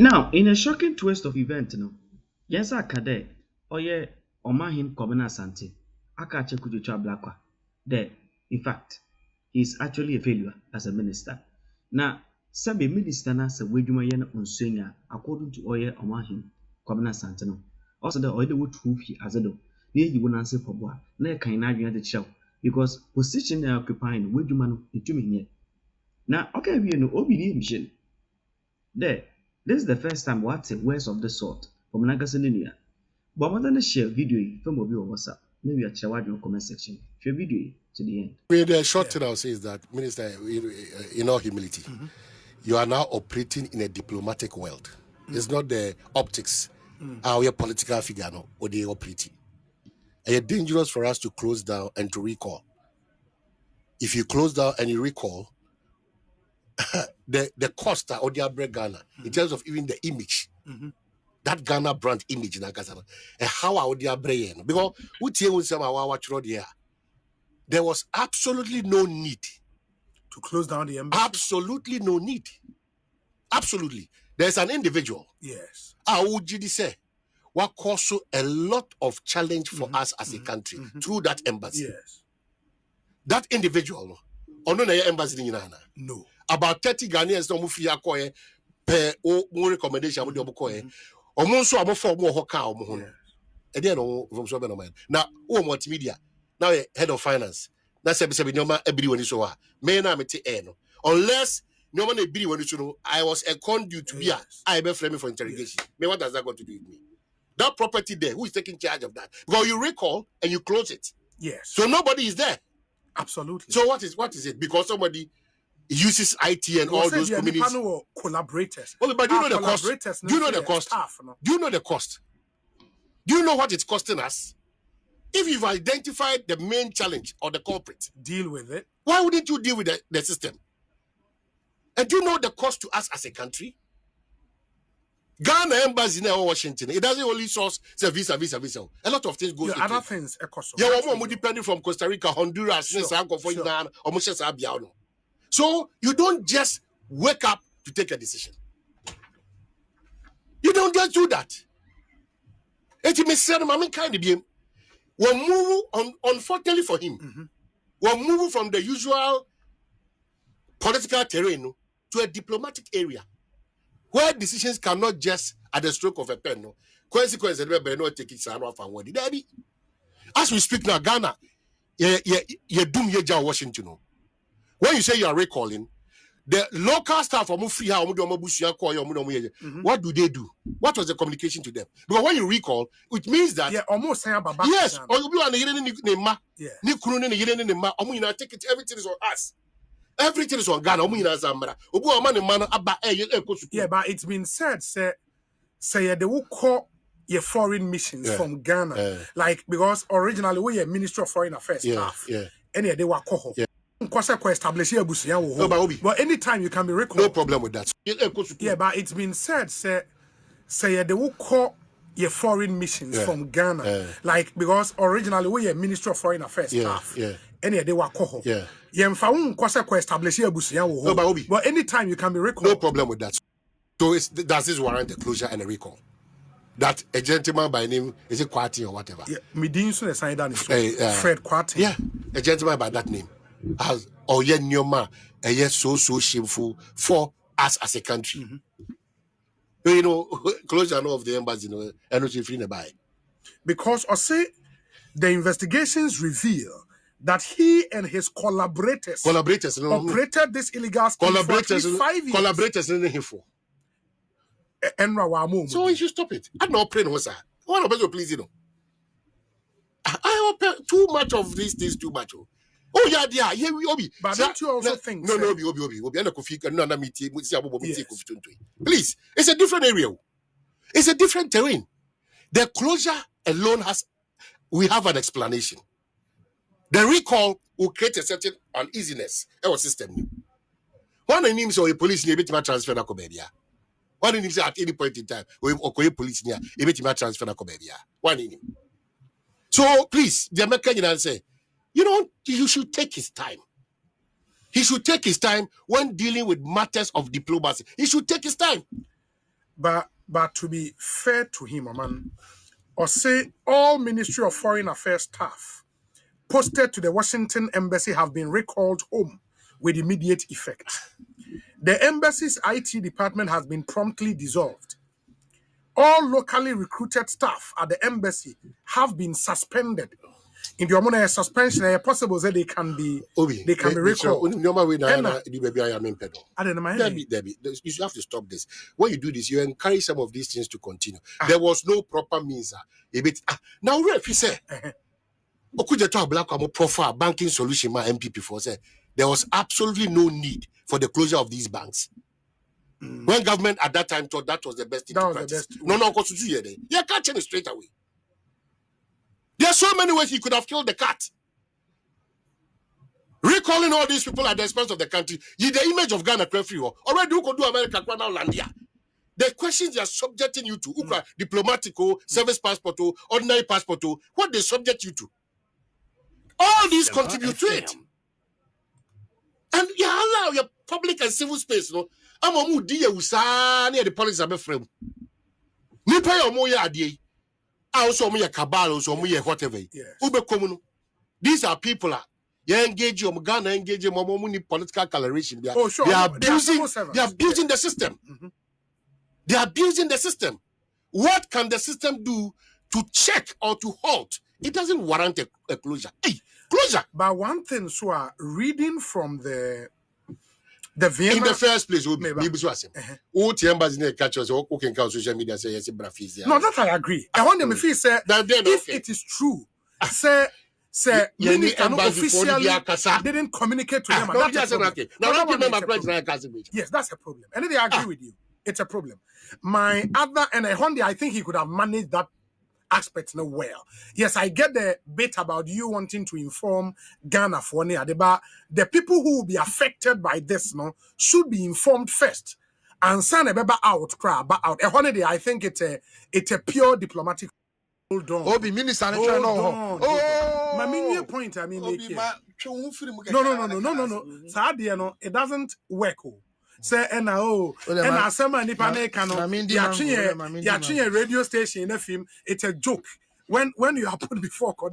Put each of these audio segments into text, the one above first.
Now, in a shocking twist of event, yes, I kade, oye, Omanhene Asante, Akache Okudzato Ablakwa, there, in fact, he's actually a failure as a minister. Now, Sabi minister na se wedwuma ye no nsenya according to oye Omanhene Asante no. Also the oye would trufi as a do. Ne yi wona nse pobo a na e kan na adwene de kyerɛw because position they occupying wedwuma no etumi nye. Now, okay, we know obi ni mission. There, this is the first time we have words of the sort from Nagasoninia. But more than share video from Obi or WhatsApp. Maybe a share your comment section. Share video to the end. The short thing I'll say is that, Minister, in all humility, you are now operating in a diplomatic world. It's not the optics, our political figure, no, or the operating. And it's dangerous for us to close down and to recall. If you close down and you recall, the cost of the Ghana, in terms of even the image, that Ghana brand image in Ghana, and how I would brain because there was absolutely no need to close down the embassy. Absolutely no need. Absolutely. There's an individual. Yes. I would say what caused a lot of challenge for us as a country through that embassy. Yes. That individual, embassy in Ghana. No. About 30 Ghanaians no mufi akoye per o recommendation mo de obokoye. Omo nso amofo mo hoka omo ho. E dey no from so be no mind. Now, o multimedia. Now head of finance. That's a nyoma ebiri woni so a. Me na mete air no. Unless nyoma na ebiri woni so no, I was a conduit to be a I be frame for interrogation. Me, what does that got to do with me? That property there, who is taking charge of that? Because you recall and you close it. Yes. So nobody is there. Absolutely. So what is it? Because somebody uses IT and all those communities. Collaborators. Okay, but do you know the cost? Do you know the cost? Do you know the cost? Do you know what it's costing us? If you've identified the main challenge or the culprit, deal with it. Why wouldn't you deal with the system? And do you know the cost to us as a country? Ghana embassy in Washington, it doesn't only source visa. A lot of things go into other things. Yeah, we're depending from Costa Rica, Honduras, sure. So you don't just wake up to take a decision. You don't just do that. We're moving on, unfortunately for him, we're moving from the usual political terrain to a diplomatic area where decisions cannot just at the stroke of a pen. No consequences, not take it. As we speak now, Ghana, you doom your Washington. When you say you are recalling, the local staff what do they do? What was the communication to them? Because when you recall, it means that almost yes, or you be take it, everything is on us. Everything is on Ghana. Yeah, but it's been said, say they will call your foreign missions from Ghana, like because originally we are Ministry of Foreign Affairs staff, and they were called. But anytime you can be recalled. No problem with that. Yeah, but it's been said, say they will call your foreign missions from Ghana, like because originally we are Ministry of Foreign Affairs staff, and they were called. But anytime you can be recalled. No problem with that. So does this warrant a closure and a recall? That a gentleman by name is it Kwati or whatever? Yeah, Fred Kwati. Yeah, a gentleman by that name. As Nyoma, and yes, so shameful for us as a country. You know, closure of the embassy, and not free buy. Because I say the investigations reveal that he and his collaborators operated this illegal scheme for at least 5 years. Collaborators in the for. So you should stop it. I'm not praying, sir. What about you, please, I hope too much of these things, too much. Oh yeah, we but don't you also think? No, please, it's a different area. It's a different terrain. The closure alone we have an explanation. The recall will create a certain uneasiness in our system. One of them is a police near to transfer na Kobebia. One of them at any point in time, we police near a transfer na Kobebia. One in him. So please, the American say, you should take his time. He should take his time when dealing with matters of diplomacy. He should take his time. But to be fair to him, man, or say all Ministry of Foreign Affairs staff posted to the Washington embassy have been recalled home with immediate effect. The embassy's IT department has been promptly dissolved. All locally recruited staff at the embassy have been suspended. In the Omanhene suspension, it's possible that they can be recalled. Debbie, you have to stop this. When you do this, you encourage some of these things to continue. There was no proper means. Now, if you say, Okudzato Ablakwa profile banking solution, my MPP for say there was absolutely no need for the closure of these banks. When government at that time thought that was the best thing to practice. No, you can't change it straight away. There are so many ways you could have killed the cat. Recalling all these people at the expense of the country. The image of Ghana already you could do America now land here. The questions they are subjecting you to, diplomatic, service passport, ordinary passport, what they subject you to. All these contribute to it. And you allow your public and civil space, no? I'm a moody near the police of a frame. Nipa moya adi. Also me a cabal, also me a whatever. These are people you engage your Ghana, engage your political coloration. They are abusing the system. They are abusing the system. What can the system do to check or to halt? It doesn't warrant a closure. Hey, closure. But one thing, so reading from the Vienna, in the first place, social media say yes, no, that I agree. I want them to feel say if it is true, say minister officially didn't communicate to them. Yes, that's a problem. And then I agree with you. It's a problem. My other and I think he could have managed that aspect no well. Yes, I get the bit about you wanting to inform Ghana for but the people who will be affected by this should be informed first. And send a baby out, I think it's a pure diplomatic. Hold on. Obi minister my main point I mean make here. No. Sadia it doesn't work. Say and some nipa na kano ya radio station in a film, it's a joke. When you are put before court,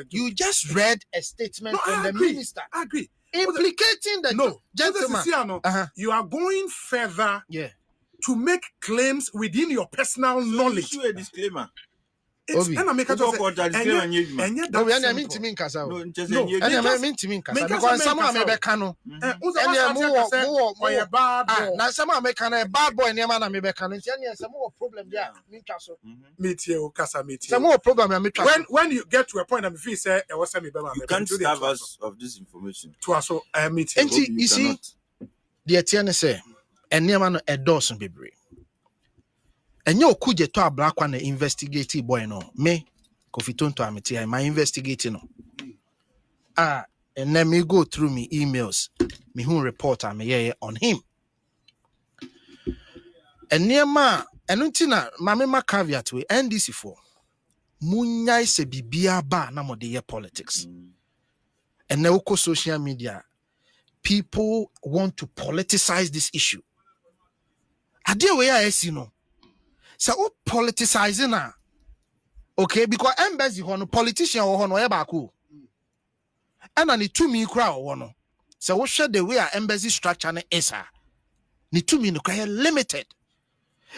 you just read a statement from the minister. I agree. Implicating the gentleman. You are going further to make claims within your personal knowledge. Issue a disclaimer. It's and I make a because some Americano some American bad boy near man American some more problem there. Some more problem when you get to a point and feel say I was semi you can't have us of this information to us so meet you see the Etienne say and near man a dozen baby. And you Okudzato Ablakwa na investigate boy no me Kofi Tonto ameti I my investigating no and then me go through me emails me who report am on him and near ma enuntina ma caveat we NDC for munyai se bibia ba na mo de politics and now social media people want to politicize this issue ade we I see no. So politicizing na okay because embassy hono politician hono e ba ko and na ni tumi kra hono so we share the way our embassy structure na is ni tumi no kra limited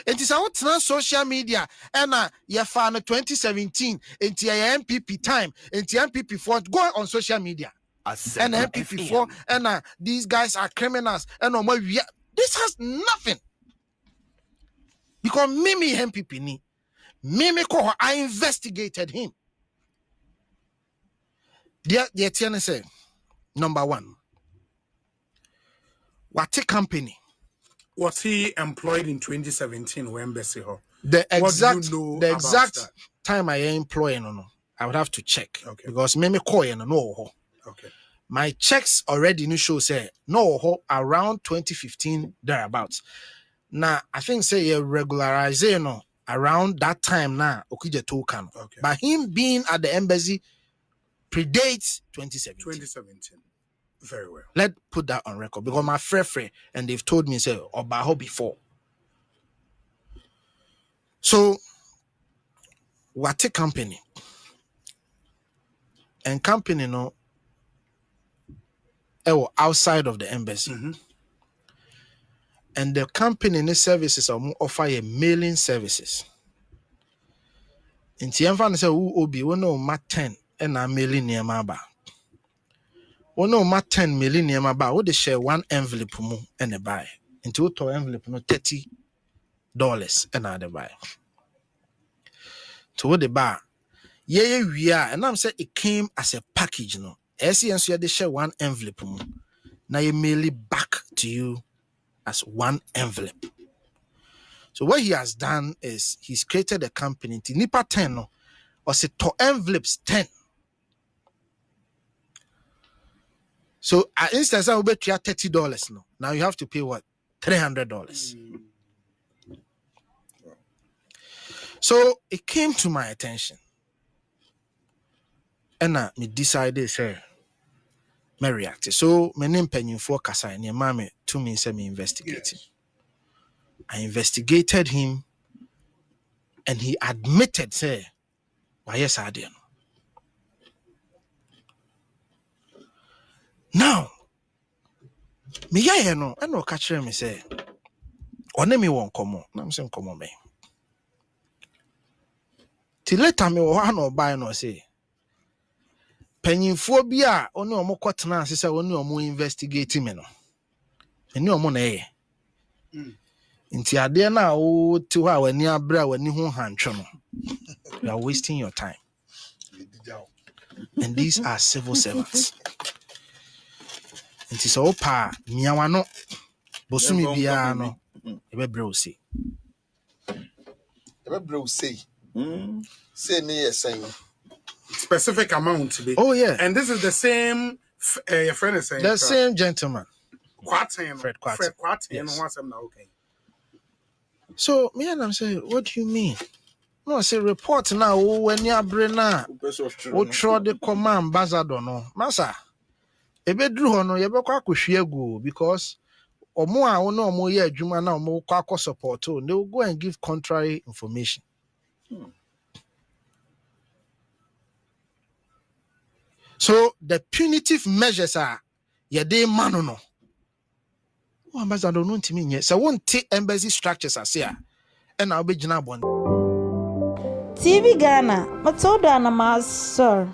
it is out na social media and na ye fa no 2017 enti ya MPP time enti MPP for go on social media and MPP for and these guys are criminals and this has nothing. Because Mimi MPP ni, Mimi ko I investigated him. The Etienne say, number one, what company was he employed in 2017 when embassy ho? The exact time I employed no, I would have to check because Mimi ko no. Okay. My checks already show say no around 2015 thereabouts. Now, I think say a regularization around that time now, Okudzato can. Okay. But him being at the embassy predates 2017. Very well. Let's put that on record because my friend and they've told me say Obaho before. So what a company and company no outside of the embassy. And the company and services are offer a mailing services. In Tianfan say who obi we no ma 10 and a mailing near ba. We no ma 10 mailing near ba. We share one envelope mu and a buy. Into to envelope no $30 and a buy. To what the bar. Yeah, we are, and I'm saying it came as a package, no. SCNC they share one envelope mu. Now you mail it back to you as one envelope. So what he has done is he's created a company to nipa 10 no, or say to envelopes 10. So at instance I will bet you $30 no. Now you have to pay what? $300. So it came to my attention. And I decided say me react. So my name penny for kasa and your mommy to me say me investigating. I investigated him and he admitted say why yes I did. Now me ya no I no catch me say one me won komo na me say komo me till later me wo no buy no say panyinfo bi a oni omo kwotena ase say oni omo investigate me no eni omo na ye nti ade na wo ti ho a wani abra wani ho hantwe no you are wasting your time. And these are civil servants. Nti so pa miawa no bosumi bia no ebe bre o say Say near saying Specific amount to be. oh yeah, And this is the same your friend is saying. the same gentleman Fred Quarten. Yes. Okay. So me and I'm saying, what do you mean? No, say report now when you bring na o tro the command ambassador no masa ebe dru ho no ye be kwa kohwe agu because omo a wo na omo ye adwuma na omo kwa support they will go and give contrary information. So the punitive measures are ye dey manu no ambassador no ntimi nye so won take embassy structures as here and now be gina bon Tvghana, Matilda and Sir.